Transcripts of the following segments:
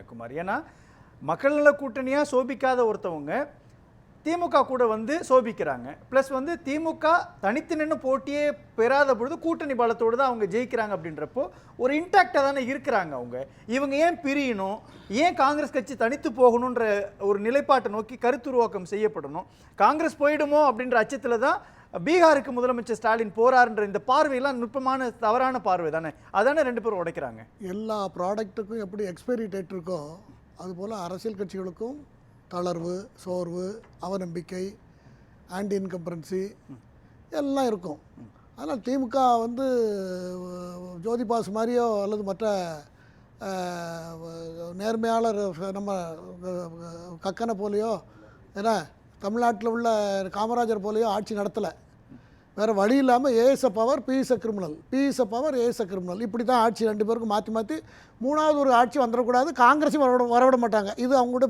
கன்னியாகுமரி. ஏன்னா மக்கள் நல கூட்டணியாக சோபிக்காத ஒருத்தவங்க திமுக கூட வந்து சோபிக்கிறாங்க. ப்ளஸ் வந்து திமுக தனித்து நின்று போட்டியே பெறாத பொழுது கூட்டணி பலத்தோடு தான் அவங்க ஜெயிக்கிறாங்க. அப்படின்றப்போ ஒரு இன்டாக்டாக தானே இருக்கிறாங்க அவங்க. இவங்க ஏன் பிரியணும், ஏன் காங்கிரஸ் கட்சி தனித்து போகணுன்ற ஒரு நிலைப்பாட்டை நோக்கி கருத்துருவாக்கம் செய்யப்படணும். காங்கிரஸ் போயிடுமோ அப்படின்ற அச்சத்தில் தான் பீகாருக்கு முதலமைச்சர் ஸ்டாலின் போறாருன்ற இந்த பார்வையெல்லாம் நுட்பமான தவறான பார்வை தானே. அதானே ரெண்டு பேரும் உடைக்கிறாங்க. எல்லா ப்ராடக்ட்டுக்கும் எப்படி எக்ஸ்பைரி டேட் இருக்கோ அதுபோல் அரசியல் கட்சிகளுக்கும் தளர்வு, சோர்வு, அவநம்பிக்கை, ஆன்டி இன்கம்பரன்சி எல்லாம் இருக்கும். அதனால் திமுக வந்து ஜோதிபாஸ் மாதிரியோ அல்லது மற்ற நேர்மையாளர் நம்ம கக்கனை போலையோ, ஏன்னா தமிழ்நாட்டில் உள்ள காமராஜர் போலையோ ஆட்சி நடத்தலை. வேறு வழி இல்லாமல் AS a power PS a criminal, PS a power AS a criminal, இப்படி தான் ஆட்சி ரெண்டு பேருக்கும் மாற்றி மாற்றி மூணாவது ஒரு ஆட்சி வந்துடக்கூடாது. காங்கிரஸையும் வரவிட மாட்டாங்க. இது அவங்களோட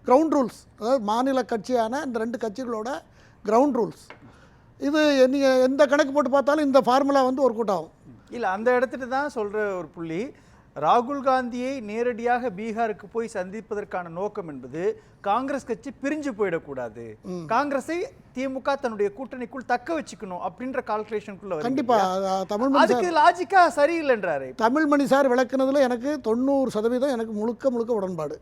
கிரவுண்ட் ரூல்ஸ். அதாவது மாநில கட்சியான இந்த ரெண்டு கட்சிகளோட கிரவுண்ட் ரூல்ஸ். இது நீங்கள் எந்த கணக்கு போட்டு பார்த்தாலும் இந்த ஃபார்முலா வந்து ஒர்க் அவுட் ஆகும். இல்லை, அந்த இடத்துல தான் சொல்கிற ஒரு புள்ளி, ராகுல் காந்தியை நேரடியாக பீகாருக்கு போய் சந்திப்பதற்கான நோக்கம் என்பது காங்கிரஸ் கட்சி பிரிஞ்சு போயிடக்கூடாது, காங்கிரஸை திமுக தன்னுடைய கூட்டணிக்குள் தக்க வச்சுக்கணும் அப்படின்ற கால்குலேஷனுக்குள்ள கண்டிப்பா அதுக்கு லாஜிக்கா சரியில்லைன்றாரு தமிழ்மணி சார். விளக்குனதுல எனக்கு 90% எனக்கு முழுக்க உடன்பாடு.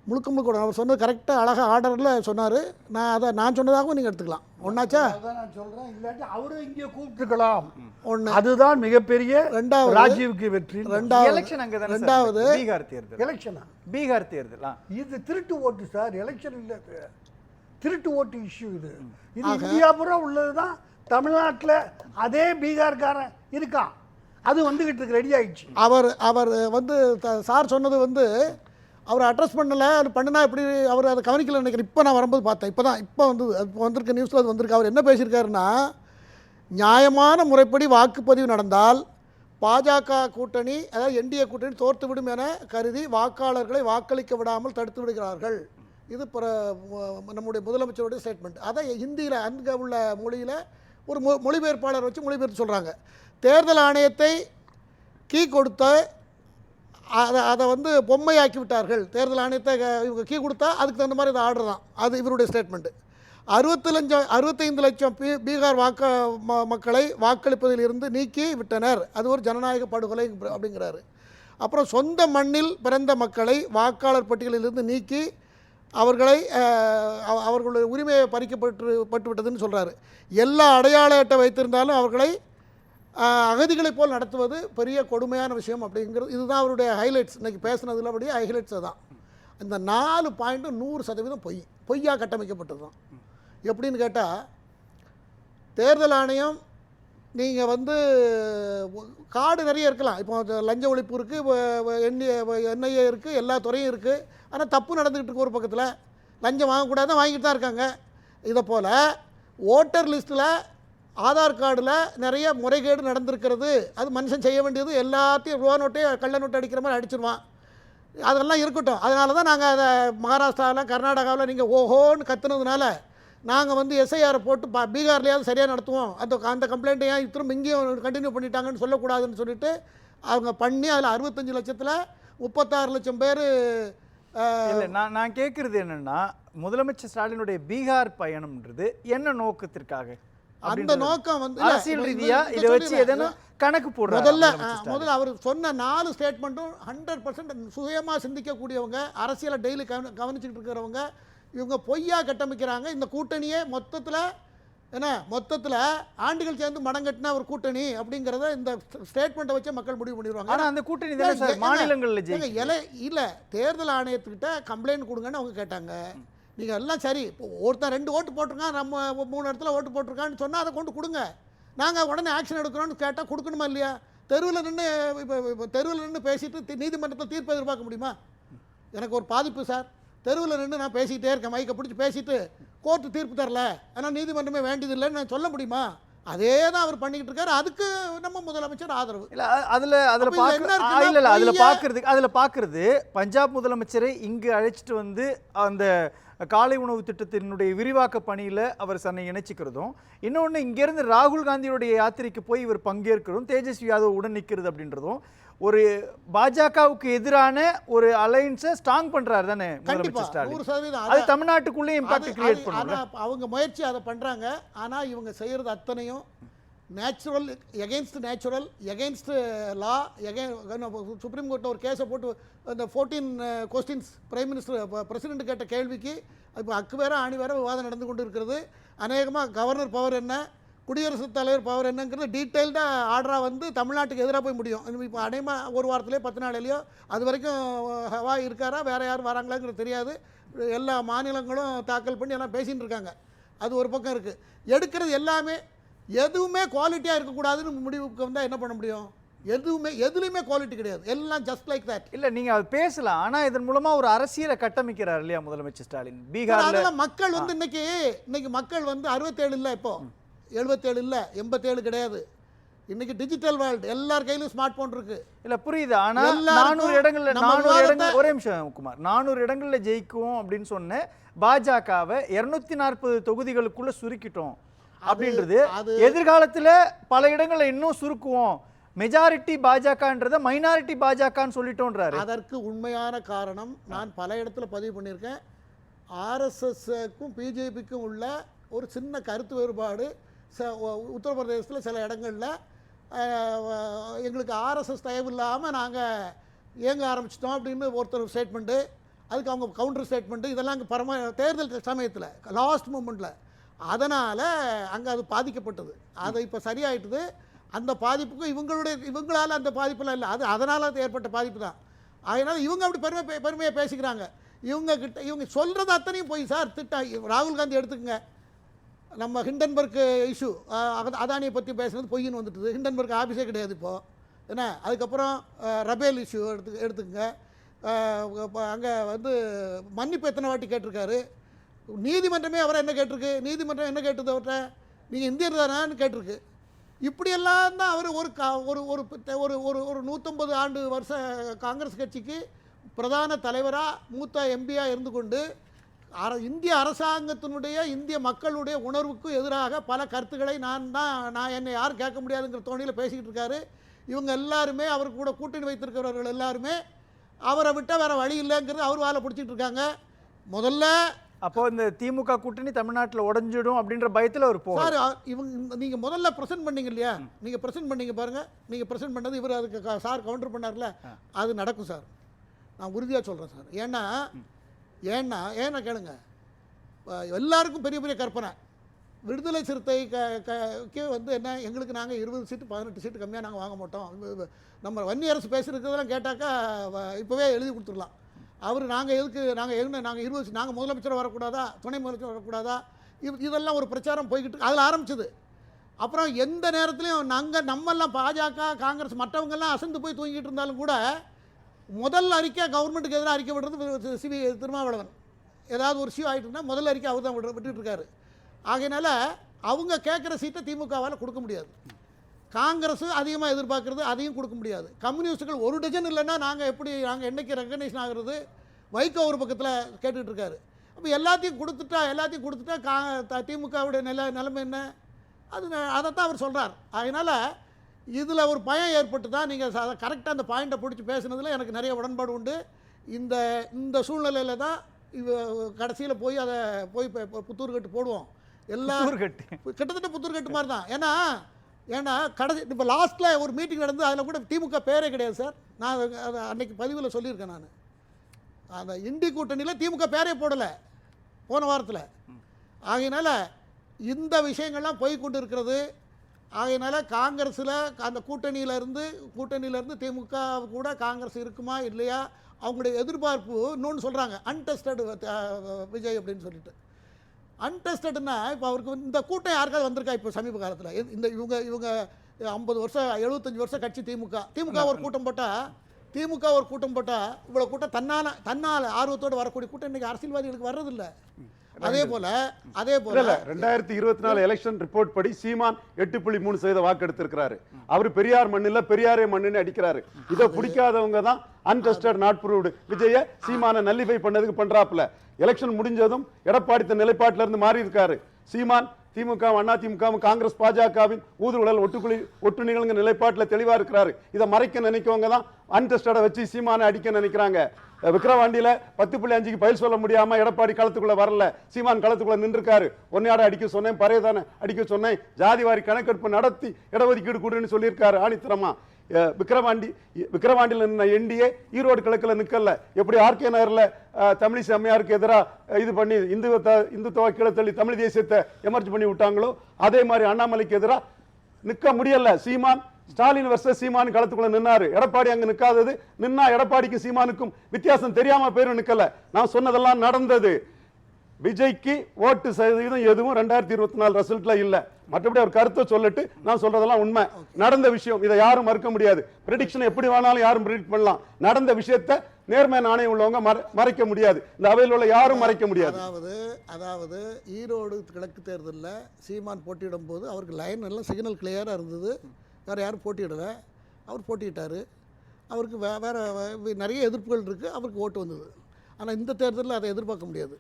அவர் சொன்னது கரெக்டாக அழகாக ஆர்டரில் சொன்னார். நான் சொன்னதாகவும் நீங்கள் எடுத்துக்கலாம். ஒன்றாச்சா? நான் சொல்கிறேன், இல்லாட்டி அவரும் இங்கே கூப்பிட்டுக்கலாம். ஒன்று, அதுதான் மிகப்பெரிய ரெண்டாவது ராஜீவுக்கு வெற்றி. ரெண்டாவது பீகார் தேர்தல். எலெக்ஷனா? பீகார் தேர்தல் இது திருட்டு ஓட்டு சார், எலெக்ஷன் இல்லை, திருட்டு ஓட்டு இஷ்யூ. இது இந்தியா பூரா உள்ளது தான். தமிழ்நாட்டில் அதே பீகார்காரன் இருக்கான், அது வந்துகிட்டு இருக்கு, ரெடி ஆயிடுச்சு. அவர் வந்து சார் சொன்னது வந்து அவர் அட்ரஸ் பண்ணலை. அது பண்ணினா எப்படி அவர் அதை கவனிக்கல நினைக்கிறேன். இப்போ நான் வரும்போது பார்த்தேன். இப்போ வந்திருக்க நியூஸில் அது வந்திருக்கு. அவர் என்ன பேசியிருக்காருன்னா, நியாயமான முறைப்படி வாக்குப்பதிவு நடந்தால் பாஜக கூட்டணி, அதாவது என்டிஏ கூட்டணி தோற்றுவிடும் என கருதி வாக்காளர்களை வாக்களிக்க விடாமல் தடுத்து விடுகிறார்கள். இது நம்முடைய முதலமைச்சருடைய ஸ்டேட்மெண்ட். அதை ஹிந்தியில் அங்கே உள்ள மொழியில் ஒரு மொழிபெயர்ப்பாளர் வச்சு மொழிபெயர்த்து சொல்கிறாங்க. தேர்தல் ஆணையத்தை கீ கொடுத்த அதை வந்து பொம்மையாக்கி விட்டார்கள். தேர்தல் ஆணையத்தை இவங்க கீ கொடுத்தா அதுக்கு தகுந்த மாதிரி இது ஆர்டர் தான். அது இவருடைய ஸ்டேட்மெண்ட்டு. 65 லட்சம் பீகார் மக்களை வாக்களிப்பதில் இருந்து நீக்கி விட்டனர். அது ஒரு ஜனநாயக படுகொலை அப்படிங்கிறாரு. அப்புறம் சொந்த மண்ணில் பிறந்த மக்களை வாக்காளர் பட்டியலிலிருந்து நீக்கி அவர்களுடைய உரிமையை பறிக்கப்பட்டு விட்டதுன்னு சொல்கிறாரு. எல்லா அடையாள அட்டை வைத்திருந்தாலும் அவர்களை அகதிகளைப் போல் நடத்துவது பெரிய கொடுமையான விஷயம் அப்படிங்கிறது. இதுதான் அவருடைய ஹைலைட்ஸ். இன்றைக்கி பேசுனதில் அப்படியே ஹைலைட்ஸ் தான். இந்த 4 பாயிண்ட்டும் 100% பொய்யா கட்டமைக்கப்பட்டது தான். எப்படின்னு கேட்டால், தேர்தல் ஆணையம் நீங்கள் வந்து கார்டு நிறைய இருக்கலாம். இப்போ லஞ்ச ஒழிப்பு இருக்குது, என்ஐஏ இருக்குது, எல்லா துறையும் இருக்குது. ஆனால் தப்பு நடந்துக்கிட்டு இருக்கு. ஒரு பக்கத்தில் லஞ்சம் வாங்கக்கூடாது, வாங்கிட்டு தான் இருக்காங்க. இதை போல் ஓட்டர் லிஸ்ட்டில் ஆதார் கார்டில் நிறைய முறைகேடு நடந்திருக்கிறது. அது மனுஷன் செய்ய வேண்டியது. எல்லாத்தையும் ரூபா நோட்டே கள்ள நோட்டு அடிக்கிற மாதிரி அடிச்சிருவான். அதெல்லாம் இருக்கட்டும். அதனால தான் நாங்கள் அதை மகாராஷ்டிராவில், கர்நாடகாவில் நீங்கள் ஓஹோன்னு கத்துனதுனால நாங்கள் வந்து எஸ்ஐஆரை போட்டு பீகார்லேயாவது சரியாக நடத்துவோம். அந்த கம்ப்ளைண்ட்டை ஏன் திரும்ப இங்கேயும் கண்டினியூ பண்ணிட்டாங்கன்னு சொல்லக்கூடாதுன்னு சொல்லிட்டு அவங்க பண்ணி அதில் 65 லட்சத்தில் 36 லட்சம் பேர். இல்லை, நான் கேட்குறது என்னென்னா, முதலமைச்சர் ஸ்டாலினுடைய பீகார் பயணம்ன்றது என்ன நோக்கத்திற்காக? அந்த நோக்கம் வந்து அரசியல் ரீதியா இதை வச்சு எதனா கணக்கு போடுறாரு. முதல்ல அவர் சொன்ன 4 ஸ்டேட்மெண்ட்டும் 100% சுயமாக சிந்திக்கக்கூடியவங்க, அரசியலை டெய்லி கவனிச்சுக்கிட்டு இருக்கிறவங்க. இவங்க பொய்யா கட்டமைக்கிறாங்க. இந்த கூட்டணியே மொத்தத்தில் ஆண்டுகள் சேர்ந்து மடங்கட்டின ஒரு கூட்டணி அப்படிங்கிறத இந்த ஸ்டேட்மெண்ட்டை வச்சு மக்கள் முடிவு பண்ணிடுவாங்க. ஆனால் அந்த கூட்டணி தானே சார் மாநிலங்களில் இல்லை, தேர்தல் ஆணையத்துக்கிட்ட கம்ப்ளைண்ட் கொடுங்கன்னு அவங்க கேட்டாங்க. நீங்கள் எல்லாம் சரி, இப்போ ஒருத்தன் 2 ஓட்டு போட்டிருக்கான், நம்ம 3 இடத்துல ஓட்டு போட்டிருக்கான்னு சொன்னால் அதை கொண்டு கொடுங்க, நாங்கள் உடனே ஆக்ஷன் எடுக்கிறோன்னு கேட்டால் கொடுக்கணுமா இல்லையா? தெருவில் நின்று பேசிட்டு நீதிமன்றத்தில் தீர்ப்பு எதிர்பார்க்க முடியுமா? எனக்கு ஒரு பாதிப்பு சார். தெருவில் நின்று நான் பேசிக்கிட்டே இருக்கேன், மைக்கை பிடிச்சி பேசிட்டு கோர்ட்டு தீர்ப்பு தரல, ஆனால் நீதிமன்றமே வேண்டியதில்லைன்னு நான் சொல்ல முடியுமா? அதே தான் அவர் பண்ணிக்கிட்டு இருக்காரு. அதுக்கு நம்ம முதலமைச்சர் ஆதரவு. இல்லை, அதில் பார்க்குறது பஞ்சாப் முதலமைச்சரை இங்கு அழைச்சிட்டு வந்து அந்த காலை உணவு திட்டத்தினுடைய விரிவாக்க பணியில் அவர் தன்னை இணைச்சிக்கிறதும், இன்னொன்று இங்கேருந்து ராகுல் காந்தியுடைய யாத்திரைக்கு போய் இவர் பங்கேற்கிறதும், தேஜஸ்வி யாதவ் உடன் நிற்கிறது அப்படின்றதும் ஒரு பாஜகவுக்கு எதிரான ஒரு அலைன்ஸை ஸ்ட்ராங் பண்றாரு தானே கண்டிப்பா முதலமைச்சர் ஸ்டாலின். 100% அது தமிழ்நாட்டுக்குள்ளே இம்பாக்ட் கிரியேட் பண்ணும். அவங்க முயற்சி அதை பண்றாங்க. ஆனா இவங்க செய்யறது அத்தனையும் நேச்சுரல் எகெயின்ஸ்ட் நேச்சுரல் எகெயின்ஸ்ட் லா சுப்ரீம் கோர்ட்டில் ஒரு கேஸை போட்டு அந்த 14 கொஸ்டின்ஸ் பிரைம் மினிஸ்டர் பிரசிடென்ட் கேட்ட கேள்விக்கு இப்போ அக்கு வேற ஆணி வேற விவாதம் நடந்து கொண்டு இருக்கிறது. அநேகமாக கவர்னர் பவர் என்ன, குடியரசுத் தலைவர் பவர் என்னங்கிறது டீட்டெயில்டாக ஆர்டராக வந்து தமிழ்நாட்டுக்கு எதிராக போய் முடியும். இப்போ அநேகமாக ஒரு வாரத்திலே 10 நாளிலேயோ அது வரைக்கும் ஹவா இருக்காரா வேற யாரும் வராங்களாங்கிறது தெரியாது. எல்லா மாநிலங்களும் தாக்கல் பண்ணி எல்லாம் பேசிகிட்டு இருக்காங்க. அது ஒரு பக்கம் இருக்குது. எடுக்கிறது எல்லாமே எதுவுமே குவாலிட்டியாக இருக்கக்கூடாதுன்னு முடிவுக்கு வந்தால் என்ன பண்ண முடியும்? எதுலையுமே குவாலிட்டி கிடையாது. எல்லாம் ஜஸ்ட் லைக் தட். இல்ல நீங்க அது பேசலாம். ஆனா இதன் மூலமா ஒரு அரசியலை கட்டமைக்கிறார் இல்லையா முதலமைச்சர் ஸ்டாலின்? பீகார்ல மக்கள் வந்து இன்னைக்கு மக்கள் வந்து 67 இல்லை, இப்போ 77 இல்லை, 87 கிடையாது. இன்னைக்கு டிஜிட்டல் வேர்ல்டு, எல்லார் கையிலும் ஸ்மார்ட் போன் இருக்கு. இல்ல புரியுது. ஆனா 400 இடங்கள்ல ஒரே நிமிஷம் குமார், 400 இடங்கள்ல ஜெயிக்கும் அப்படின்னு சொன்ன பாஜகவை 240 தொகுதிகளுக்குள்ள சுருக்கிட்டோம் அப்படின்றது எதிர்காலத்துல பல இடங்கள்ல இன்னும் சுருக்குவோம், மெஜாரிட்டி பாஜகன்றத மைனாரிட்டி பாஜகன்னு சொல்லிட்டோன்றாரு. அதற்கு உண்மையான காரணம் நான் பல இடத்துல பதிவு பண்ணியிருக்கேன். ஆர்எஸ்எஸ்க்கும் பிஜேபிக்கும் உள்ள ஒரு சின்ன கருத்து வேறுபாடு. உத்தரப்பிரதேசத்தில் சில இடங்களில் எங்களுக்கு ஆர்எஸ்எஸ் தயவு இல்லாமல் நாங்கள் இயங்க ஆரம்பிச்சிட்டோம் அப்படின்னு ஒருத்தர் ஸ்டேட்மெண்ட்டு, அதுக்கு அவங்க கவுண்டர் ஸ்டேட்மெண்ட்டு, இதெல்லாம் அங்கே தேர்தல் சமயத்தில் லாஸ்ட் மூமெண்ட்டில். அதனால் அங்கே அது பாதிக்கப்பட்டது. அதை இப்போ சரியாயிட்டுது. அந்த பாதிப்புக்கும் இவங்களால் அந்த பாதிப்பெல்லாம் இல்லை, அது அதனால் அது ஏற்பட்ட பாதிப்பு தான். அதனால் இவங்க அப்படி பெருமையாக பேசிக்கிறாங்க. இவங்க சொல்கிறது அத்தனையும் போய் சார் ராகுல் காந்தி எடுத்துக்கங்க. நம்ம ஹிண்டன்பர்க் இஷ்யூ அதானியை பற்றி பேசுகிறது பொய்ன்னு வந்துட்டுது. ஹிண்டன்பர்க் ஆஃபீஸே கிடையாது இப்போது என்ன. அதுக்கப்புறம் ரபேல் இஷ்யூ எடுத்துக்கங்க. அங்கே வந்து மன்னிப்பு எத்தனை வாட்டி கேட்டிருக்காரு. நீதிமன்றமே அவரை என்ன கேட்டிருக்கு? நீதிமன்றம் என்ன கேட்டது அவர்கிட்ட? நீங்கள் இந்தியர் தானான்னு கேட்டிருக்கு. இப்படியெல்லாம் தான் அவர் ஒரு ஒரு ஒரு ஒரு 150 ஆண்டு வருஷ காங்கிரஸ் கட்சிக்கு பிரதான தலைவராக மூத்த எம்பியாக இருந்து கொண்டு இந்திய அரசாங்கத்தினுடைய இந்திய மக்களுடைய உணர்வுக்கு எதிராக பல கருத்துக்களை நான் என்னை யாரும் கேட்க முடியாதுங்கிற தோணியில் பேசிக்கிட்டு இருக்காரு. இவங்க எல்லாருமே அவர் கூட கூட்டணி வைத்திருக்கிறவர்கள் எல்லாருமே அவரை விட்டால் வேறு வழி இல்லைங்கிறது அவர் வேலை பிடிச்சிட்டு இருக்காங்க. முதல்ல அப்போ இந்த திமுக கூட்டணி தமிழ்நாட்டில் உடஞ்சிடும் அப்படின்ற பயத்தில் அவர் போவார். சார் இவங்க நீங்கள் முதல்ல ப்ரெசென்ட் பண்ணீங்க இல்லையா, நீங்கள் ப்ரெசென்ட் பண்ணீங்க பாருங்கள். நீங்கள் ப்ரெசென்ட் பண்ணது இவர் அதுக்கு சார் கவுண்டர் பண்ணார்ல, அது நடக்கும் சார். நான் உறுதியாக சொல்கிறேன் சார். ஏன்னா கேளுங்க, எல்லாருக்கும் பெரிய பெரிய கற்பனை. விடுதலை சிறுத்தைக்கு வந்து என்ன, எங்களுக்கு நாங்கள் 20 சீட்டு 18 சீட்டு கம்மியாக நாங்கள் வாங்க மாட்டோம். நம்ம வன்னி அரசு பேசுகிறதெல்லாம் கேட்டாக்கா இப்போவே எழுதி கொடுத்துடலாம். அவர் நாங்கள் 20 நாங்கள் முதலமைச்சர் வரக்கூடாதா, துணை முதலமைச்சர் வரக்கூடாதா, இதெல்லாம் ஒரு பிரச்சாரம் போய்கிட்டு அதில் ஆரம்பிச்சது. அப்புறம் எந்த நேரத்துலையும் நம்மெல்லாம் பாஜக காங்கிரஸ் மற்றவங்கெல்லாம் அசந்து போய் தூங்கிட்டு இருந்தாலும் கூட முதல் அறிக்கை கவர்மெண்ட்டுக்கு எதிராக அறிக்கை விடுறது சிவி திருமாவளவன். ஏதாவது ஒரு இஷ்யூ ஆகிட்டு இருந்தால் முதல் அறிக்கை அவர் தான் விட்டுட்டு இருக்காரு. ஆகையினால அவங்க கேட்குற சீட்டை திமுகவால் கொடுக்க முடியாது. காங்கிரஸ் அதிகமாக எதிர்பார்க்குறது அதையும் கொடுக்க முடியாது. கம்யூனிஸ்ட்டுகள் ஒரு டஜன் இல்லைன்னா நாங்கள் என்றைக்கு ரெக்கக்னைஸ் ஆகிறது? வைகோ ஒரு பக்கத்தில் கேட்டுக்கிட்டு இருக்காரு. அப்போ எல்லாத்தையும் கொடுத்துட்டா திமுகவுடைய நிலைமை என்ன? அதைத்தான் அவர் சொல்கிறார். அதனால் இதில் ஒரு பயம் ஏற்பட்டு தான் நீங்கள் கரெக்டாக அந்த பாயிண்ட்டை பிடிச்சி பேசுனதில் எனக்கு நிறைய உடன்பாடு உண்டு. இந்த சூழ்நிலையில் தான் கடைசியில் போய் அதை புத்தூர் கட்டு போடுவோம். எல்லாம் கிட்டத்தட்ட புத்தூர் கட்டு மாதிரி தான். ஏன்னா கடைசி இப்போ லாஸ்ட்டில் ஒரு மீட்டிங் நடந்து அதில் கூட திமுக பேரே கிடையாது சார். நான் அதை அன்னைக்கு பதிவில் சொல்லியிருக்கேன். நான் அந்த இண்டி கூட்டணியில் திமுக பேரே போடலை போன வாரத்தில். ஆகையினால இந்த விஷயங்கள்லாம் போய் கொண்டு இருக்கிறது. ஆகையினால காங்கிரஸில் அந்த கூட்டணியிலேருந்து திமுக கூட காங்கிரஸ் இருக்குமா இல்லையா, அவங்களுடைய எதிர்பார்ப்பு இன்னொன்று சொல்கிறாங்க, அன்டெஸ்டட் விஜய் அப்படின்னு சொல்லிட்டு. அன்டெஸ்டட்னா இப்போ அவருக்கு இந்த கூட்டம் யாருக்காவது வந்திருக்கா? இப்போ சமீப காலத்தில் இந்த இவங்க 50 வருஷம் 75 வருஷம் கட்சி திமுக ஒரு கூட்டம் போட்டால் இவ்வளோ கூட்டம் தன்னால் ஆர்வத்தோடு வரக்கூடிய கூட்டம் இன்றைக்கி அரசியல்வாதிகளுக்கு வர்றதில்லை. அதே போல 2024 எலெக்ஷன் ரிப்போர்ட் படி சீமான் 8.3% வாக்கு எடுத்திருக்கிறாரு. அவர் பெரியார் மண்ணில் பெரியாரே மண்ணுன்னு அடிக்கிறாரு. இதை பிடிக்காதவங்க தான் untested not proved Vijaya Seeman nullify பண்ணதுக்கு பண்றாப்புல. எலெக்ஷன் முடிஞ்சதும் எடப்பாடி நிலைப்பாட்டில இருந்து மாறி இருக்காரு. சீமான் திமுக அதிமுகவும் காங்கிரஸ் பாஜகவின் ஊதுகுழல் ஒட்டு நிகழ்ங்க நிலைப்பாட்டில் தெளிவா இருக்கிறாரு. இதை மறைக்க நினைக்கவங்க தான் அன்டெஸ்டடை வச்சு சீமானை அடிக்க நினைக்கிறாங்க. விக்கிரவாண்டியில 10.5க்கு பதில் சொல்ல முடியாம எடப்பாடி களத்துக்குள்ள வரல, சீமான் களத்துக்குள்ள நின்றுருக்காரு. ஒன்னையாட அடிக்க சொன்னேன், பரையதான அடிக்க சொன்னேன், ஜாதிவாரி கணக்கெடுப்பு நடத்தி இடஒதுக்கீடு கொடுன்னு சொல்லியிருக்காரு ஆணித்தரமா. விக்கிரவாண்டியில் நின்ன என்டிஏ ஈரோடு கிழக்குல நிக்கல. எப்படி ஆர்கே நகர்ல தமிழிசை அம்மையாருக்கு எதிராக இது பண்ணி இந்துத்துவ கீழே தள்ளி தமிழ் தேசியத்தை எமர்ஜ் பண்ணி விட்டாங்களோ அதே மாதிரி அண்ணாமலைக்கு எதிராக நிக்க முடியல. சீமான் ஸ்டாலின் வர்சஸ் சீமான் களத்துக்குள்ள நின்னாரு. எடப்பாடி அங்க நிக்காதது, நின்னா எடப்பாடிக்கும் சீமானுக்கும் வித்தியாசம் தெரியாம பேரும் நிக்கல. நான் சொன்னதெல்லாம் நடந்தது. விஜய்க்கு ஓட்டு சதவீதம் எதுவும் 2024 ரிசல்ட்ல இல்ல. மற்றபடி அவர் கருத்தை சொல்லிட்டு நான் சொல்றதெல்லாம் உண்மை, நடந்த விஷயம். இதை யாரும் மறுக்க முடியாது. ப்ரெடிக்ஷன் எப்படி வேணாலும் யாரும் ப்ரெடிக்ட் பண்ணலாம். நடந்த விஷயத்தை நேர்மை நாணயம் உள்ளவங்க மறைக்க முடியாது. இந்த அவையில் உள்ள யாரும் மறைக்க முடியாது. அதாவது ஈரோடு கிழக்கு தேர்தலில் சீமான் போட்டியிடும் போது அவருக்கு லைன் எல்லாம் சிக்னல் கிளியராக இருந்தது. வேறு யாரும் போட்டியிடலை, அவர் போட்டியிட்டார். அவருக்கு வேறு நிறைய எதிர்ப்புகள் இருக்குது, அவருக்கு ஓட்டு வந்தது. ஆனால் இந்த தேர்தலில் அதை எதிர்பார்க்க முடியாது.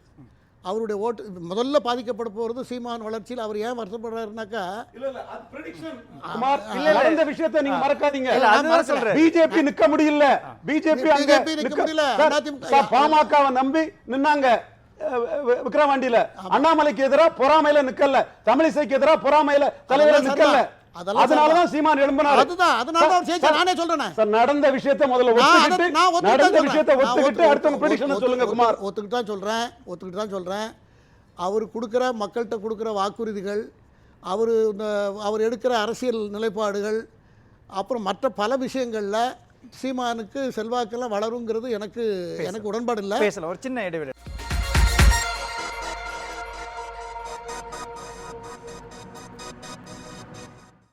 அவருடைய ஓட்டு முதல்ல பாதிக்கப்பட போகிறது சீமான் வளர்ச்சியில். அவர் ஏன் வருத்தப்படுறாருனாக்கா, இந்த விஷயத்தை நீங்க மறக்காதீங்க. பிஜேபி நிக்க முடியல, பிஜேபி நிக்க முடியல. பாமகவை நம்பி நின்னாங்க விக்கிரவாண்டியில. அண்ணாமலைக்கு எதிராக பொறாமையில நிக்கல, தமிழிசைக்கு எதிராக பொறாமையில தலைவர நிக்கல. அதனாலதான் சீமான் எழும்பினார். நானே சொல்றேன். நடந்த விஷயத்தை முதல்ல ஒத்துக்கிட்டு, நடந்த விஷயத்தை ஒத்துக்கிட்டு அடுத்த ப்ரெடிக்ஷன் சொல்லுங்க குமார். ஒத்துக்கிட்டு தான் சொல்றேன். அவர் கொடுக்கிற மக்கள்கிட்ட கொடுக்கிற வாக்குறுதிகள், அவர் எடுக்கிற அரசியல் நிலைப்பாடுகள், அப்புறம் மற்ற பல விஷயங்கள்ல சீமானுக்கு செல்வாக்கெல்லாம் வளருங்கிறது எனக்கு உடன்பாடு இல்லை. பேசலாம் ஒரு சின்ன இடைவெளி.